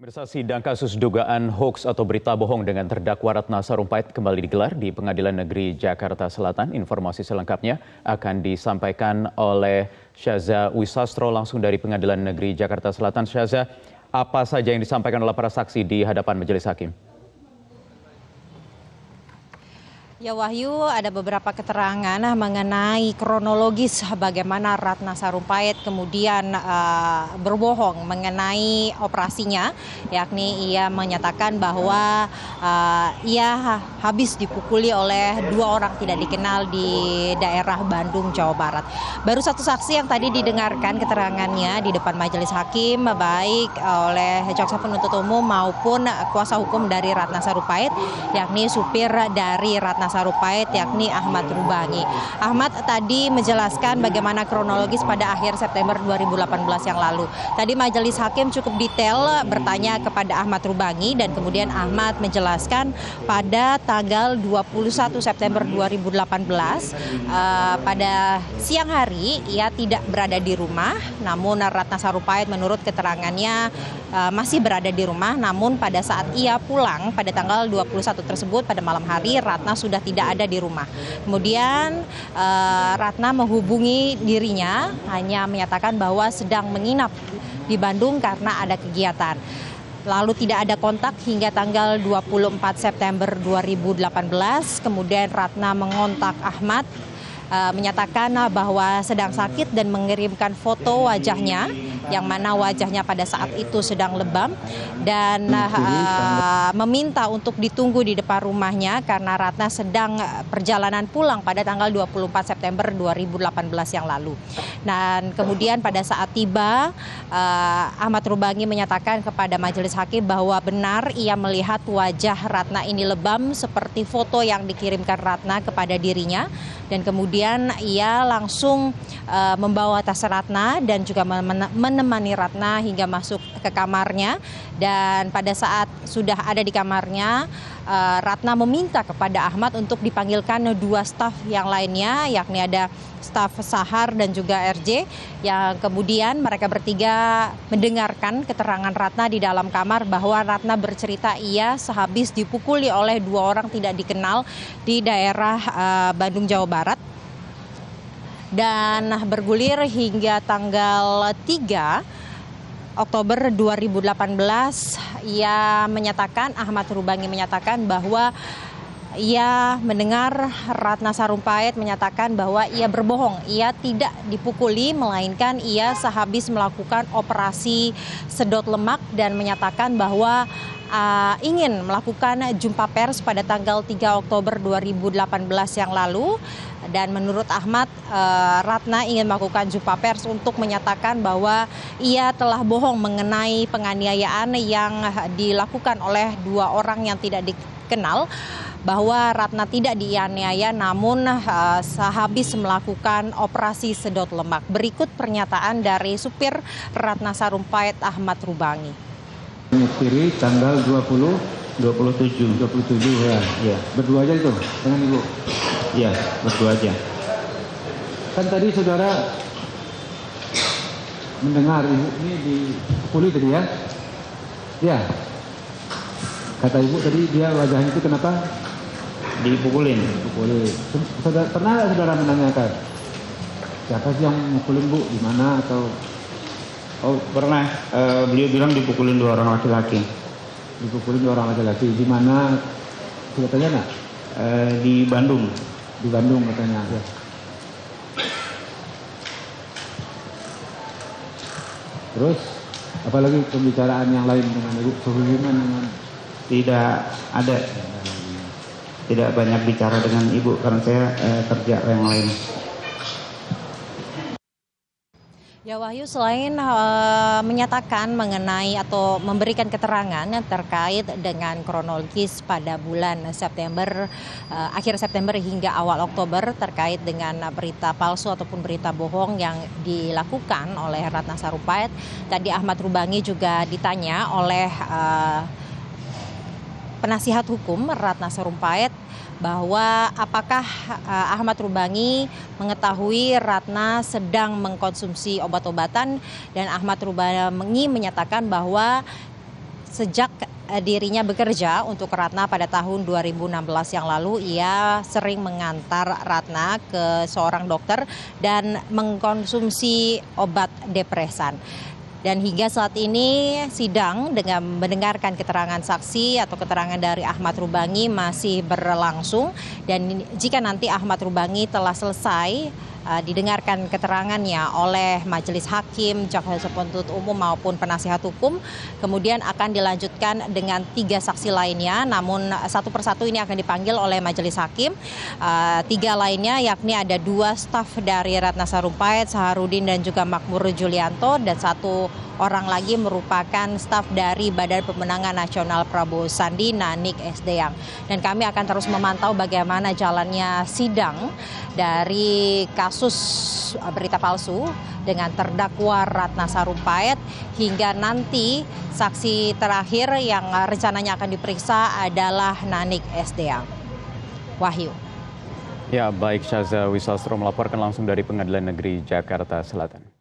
Pemirsa, sidang kasus dugaan hoaks atau berita bohong dengan terdakwa Ratna Sarumpait kembali digelar di Pengadilan Negeri Jakarta Selatan. Informasi selengkapnya akan disampaikan oleh Syaza Wisastro langsung dari Pengadilan Negeri Jakarta Selatan. Syaza, apa saja yang disampaikan oleh para saksi di hadapan majelis hakim? Ya Wahyu, ada beberapa keterangan mengenai kronologis bagaimana Ratna Sarumpait kemudian berbohong mengenai operasinya, yakni ia menyatakan bahwa ia habis dipukuli oleh dua orang tidak dikenal di daerah Bandung, Jawa Barat. Baru satu saksi yang tadi didengarkan keterangannya di depan majelis hakim, baik oleh jaksa penuntut umum maupun kuasa hukum dari Ratna Sarumpait, yakni supir dari Ratna Sarumpait, yakni Ahmad Rubangi. Ahmad tadi menjelaskan bagaimana kronologis pada akhir September 2018 yang lalu. Tadi majelis hakim cukup detail bertanya kepada Ahmad Rubangi dan kemudian Ahmad menjelaskan pada tanggal 21 September 2018 pada siang hari ia tidak berada di rumah, namun Ratna Sarumpait menurut keterangannya masih berada di rumah, namun pada saat ia pulang pada tanggal 21 tersebut pada malam hari Ratna sudah tidak ada di rumah. Kemudian Ratna menghubungi dirinya, hanya menyatakan bahwa sedang menginap di Bandung karena ada kegiatan. Lalu tidak ada kontak hingga tanggal 24 September 2018. Kemudian Ratna mengontak Ahmad, menyatakan bahwa sedang sakit dan mengirimkan foto wajahnya, yang mana wajahnya pada saat itu sedang lebam, dan meminta untuk ditunggu di depan rumahnya karena Ratna sedang perjalanan pulang pada tanggal 24 September 2018 yang lalu. Dan kemudian pada saat tiba, Ahmad Rubangi menyatakan kepada majelis hakim bahwa benar ia melihat wajah Ratna ini lebam seperti foto yang dikirimkan Ratna kepada dirinya, dan kemudian ia langsung membawa tas Ratna dan juga menemani Ratna hingga masuk ke kamarnya. Dan pada saat sudah ada di kamarnya, Ratna meminta kepada Ahmad untuk dipanggilkan dua staf yang lainnya, yakni ada staf Sahar dan juga RJ, yang kemudian mereka bertiga mendengarkan keterangan Ratna di dalam kamar bahwa Ratna bercerita ia sehabis dipukuli oleh dua orang tidak dikenal di daerah Bandung, Jawa Barat. Dan bergulir hingga tanggal 3 Oktober 2018, Ahmad Rubangi menyatakan bahwa ia mendengar Ratna Sarumpait menyatakan bahwa ia berbohong, ia tidak dipukuli melainkan ia sehabis melakukan operasi sedot lemak, dan menyatakan bahwa ingin melakukan jumpa pers pada tanggal 3 Oktober 2018 yang lalu. Dan menurut Ahmad, Ratna ingin melakukan jumpa pers untuk menyatakan bahwa ia telah bohong mengenai penganiayaan yang dilakukan oleh dua orang yang tidak dikenal, bahwa Ratna tidak dianiaya namun sehabis melakukan operasi sedot lemak. Berikut pernyataan dari supir Ratna Sarumpait, Ahmad Rubangi. Menyetiri tanggal 27 ya. Berdua aja itu dengan Ibu. Iya, berdua aja. Kan tadi saudara mendengar Ibu ini dipukuli tadi ya. Ya. Kata Ibu tadi dia wajahnya itu kenapa? Dipukulin. Saudara, pernah nggak saudara menanyakan siapa sih yang mukulin Bu, di mana atau? Oh pernah, beliau bilang dipukulin dua orang laki-laki. Dipukulin dua orang laki-laki, di mana? Sudah tanya nggak? Di Bandung. Di Bandung katanya. Ya. Terus, apalagi pembicaraan yang lain dengan Ibu, hubungan dengan? Tidak ada. Tidak banyak bicara dengan Ibu karena saya kerja yang lain. Ya Wahyu, selain menyatakan mengenai atau memberikan keterangan terkait dengan kronologis pada bulan September, akhir September hingga awal Oktober terkait dengan berita palsu ataupun berita bohong yang dilakukan oleh Ratna Sarumpait, tadi Ahmad Rubangi juga ditanya oleh penasihat hukum Ratna Sarumpait bahwa apakah Ahmad Rubangi mengetahui Ratna sedang mengkonsumsi obat-obatan, dan Ahmad Rubangi menyatakan bahwa sejak dirinya bekerja untuk Ratna pada tahun 2016 yang lalu, ia sering mengantar Ratna ke seorang dokter dan mengkonsumsi obat depresan. Dan hingga saat ini sidang dengan mendengarkan keterangan saksi atau keterangan dari Ahmad Rubangi masih berlangsung. Dan jika nanti Ahmad Rubangi telah selesai didengarkan keterangannya oleh majelis hakim, jaksa penuntut umum maupun penasihat hukum, kemudian akan dilanjutkan dengan 3 saksi lainnya, namun satu persatu ini akan dipanggil oleh majelis hakim. 3 lainnya yakni ada 2 staf dari Ratna Sarumpait, Saharudin dan juga Makmur Julianto, dan 1 orang lagi merupakan staf dari Badan Pemenangan Nasional Prabowo Sandi, Nanik Esdeyang. Dan kami akan terus memantau bagaimana jalannya sidang dari kasus berita palsu dengan terdakwa Ratna Sarumpait hingga nanti saksi terakhir yang rencananya akan diperiksa adalah Nanik Esdeyang. Wahyu. Ya, baik, Syaza Wisastro melaporkan langsung dari Pengadilan Negeri Jakarta Selatan.